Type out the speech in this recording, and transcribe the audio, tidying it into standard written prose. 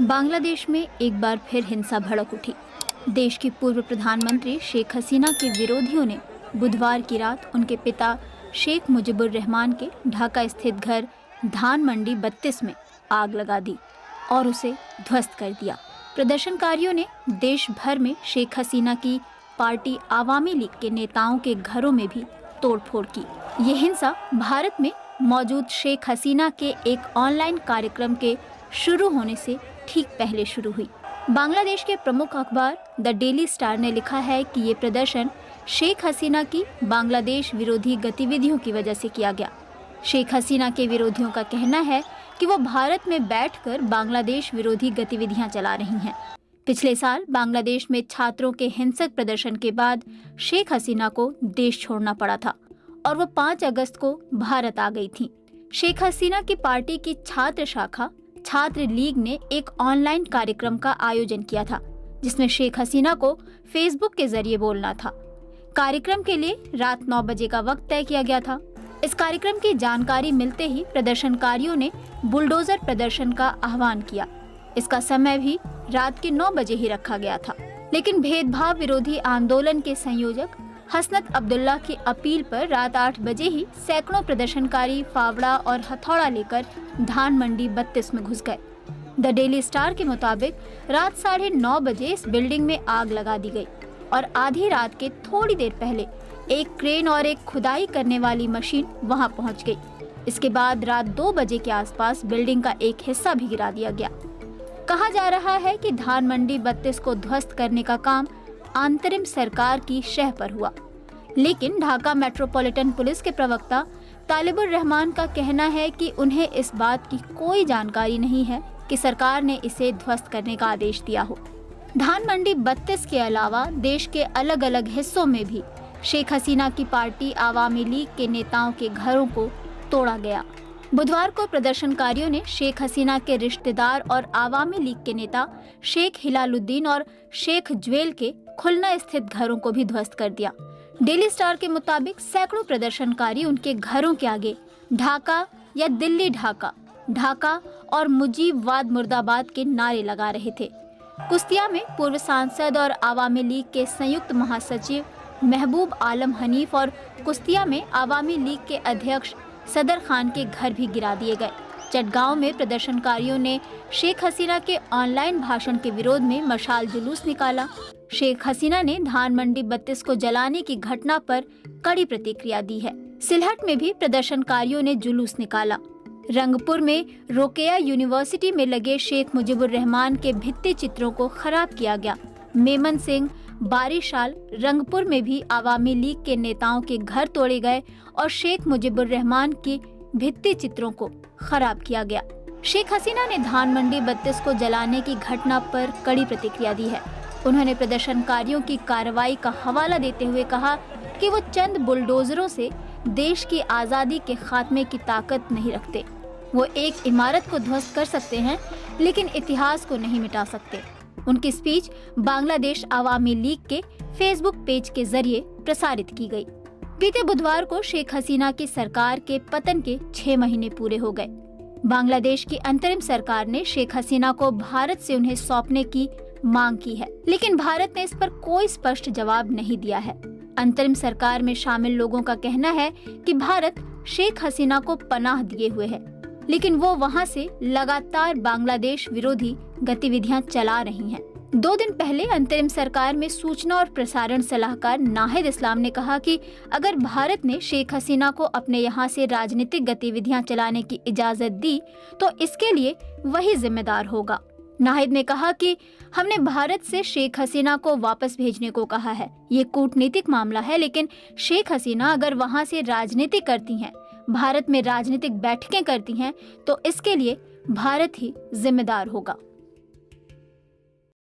बांग्लादेश में एक बार फिर हिंसा भड़क उठी। देश की पूर्व प्रधानमंत्री शेख हसीना के विरोधियों ने बुधवार की रात उनके पिता शेख मुजिबुर रहमान के ढाका स्थित घर धान मंडी 32 में आग लगा दी और उसे ध्वस्त कर दिया। प्रदर्शनकारियों ने देश भर में शेख हसीना की पार्टी आवामी लीग के नेताओं के घरों में भी तोड़फोड़ की। ये हिंसा भारत में मौजूद शेख हसीना के एक ऑनलाइन कार्यक्रम के शुरू होने से ठीक पहले शुरू हुई। बांग्लादेश के प्रमुख अखबार द डेली स्टार ने लिखा है कि ये प्रदर्शन शेख हसीना की बांग्लादेश विरोधी गतिविधियों की वजह से किया गया। शेख हसीना के विरोधियों का कहना है कि वो भारत में बैठकर बांग्लादेश विरोधी गतिविधियां चला रही हैं। पिछले साल बांग्लादेश में छात्रों के हिंसक प्रदर्शन के बाद शेख हसीना को देश छोड़ना पड़ा था और वो 5 अगस्त को भारत आ गई थी। शेख हसीना की पार्टी की छात्र शाखा छात्र लीग ने एक ऑनलाइन कार्यक्रम का आयोजन किया था, जिसमें शेख हसीना को फेसबुक के जरिए बोलना था। कार्यक्रम के लिए रात 9 बजे का वक्त तय किया गया था। इस कार्यक्रम की जानकारी मिलते ही प्रदर्शनकारियों ने बुलडोजर प्रदर्शन का आह्वान किया। इसका समय भी रात के 9 बजे ही रखा गया था, लेकिन भेदभाव विरोधी आंदोलन के संयोजक हसनत अब्दुल्ला की अपील पर रात 8 बजे ही सैकड़ों प्रदर्शनकारी फावड़ा और हथौड़ा लेकर धान मंडी 32 में घुस गए। द डेली स्टार के मुताबिक रात 9:30 बजे इस बिल्डिंग में आग लगा दी गई और आधी रात के थोड़ी देर पहले एक क्रेन और एक खुदाई करने वाली मशीन वहां पहुंच गई। इसके बाद रात 2 बजे के आसपास बिल्डिंग का एक हिस्सा भी गिरा दिया गया। कहा जा रहा है कि धान मंडी 32 को ध्वस्त करने का काम अंतरिम सरकार की शह पर हुआ, लेकिन ढाका मेट्रोपॉलिटन पुलिस के प्रवक्ता तालिबुर रहमान का कहना है कि उन्हें इस बात की कोई जानकारी नहीं है कि सरकार ने इसे ध्वस्त करने का आदेश दिया हो। धान मंडी 32 के अलावा देश के अलग अलग हिस्सों में भी शेख हसीना की पार्टी आवामी लीग के नेताओं के घरों को तोड़ा गया। बुधवार को प्रदर्शनकारियों ने शेख हसीना के रिश्तेदार और आवामी लीग के नेता शेख हिलालुद्दीन और शेख ज्वेल के खुलना स्थित घरों को भी ध्वस्त कर दिया। डेली स्टार के मुताबिक सैकड़ों प्रदर्शनकारी उनके घरों के आगे ढाका या दिल्ली ढाका, ढाका और मुजीबवाद मुर्दाबाद के नारे लगा रहे थे। कुश्तिया में पूर्व सांसद और आवामी लीग के संयुक्त महासचिव महबूब आलम हनीफ और कुश्तिया में आवामी लीग के अध्यक्ष सदर खान के घर भी गिरा दिए गए। चटगांव में प्रदर्शनकारियों ने शेख हसीना के ऑनलाइन भाषण के विरोध में मशाल जुलूस निकाला। शेख हसीना ने धान मंडी 32 को जलाने की घटना पर कड़ी प्रतिक्रिया दी है। सिलहट में भी प्रदर्शनकारियों ने जुलूस निकाला। रंगपुर में रोकेया यूनिवर्सिटी में लगे शेख मुजिबुर रहमान के भित्ति चित्रों को खराब किया गया। मेमन सिंह, बारिशाल, रंगपुर में भी आवामी लीग के नेताओं के घर तोड़े गए और शेख मुजिबुर रहमान के भित्ति चित्रों को खराब किया गया। शेख हसीना ने धान मंडी 32 को जलाने की घटना पर कड़ी प्रतिक्रिया दी है। उन्होंने प्रदर्शनकारियों की कार्रवाई का हवाला देते हुए कहा कि वो चंद बुलडोजरों से देश की आज़ादी के खात्मे की ताकत नहीं रखते। वो एक इमारत को ध्वस्त कर सकते हैं, लेकिन इतिहास को नहीं मिटा सकते। उनकी स्पीच बांग्लादेश आवामी लीग के फेसबुक पेज के जरिए प्रसारित की गई। बीते बुधवार को शेख हसीना की सरकार के पतन के 6 महीने पूरे हो गए। बांग्लादेश की अंतरिम सरकार ने शेख हसीना को भारत से उन्हें सौंपने की मांग की है, लेकिन भारत ने इस पर कोई स्पष्ट जवाब नहीं दिया है। अंतरिम सरकार में शामिल लोगों का कहना है कि भारत शेख हसीना को पनाह दिए हुए है, लेकिन वो वहां से लगातार बांग्लादेश विरोधी गतिविधियां चला रही हैं। 2 दिन पहले अंतरिम सरकार में सूचना और प्रसारण सलाहकार नाहिद इस्लाम ने कहा कि अगर भारत ने शेख हसीना को अपने यहाँ से राजनीतिक गतिविधियां चलाने की इजाजत दी तो इसके लिए वही जिम्मेदार होगा। नाहिद ने कहा कि हमने भारत से शेख हसीना को वापस भेजने को कहा है। ये कूटनीतिक मामला है, लेकिन शेख हसीना अगर वहाँ से राजनीति करती हैं, भारत में राजनीतिक बैठकें करती हैं, तो इसके लिए भारत ही जिम्मेदार होगा।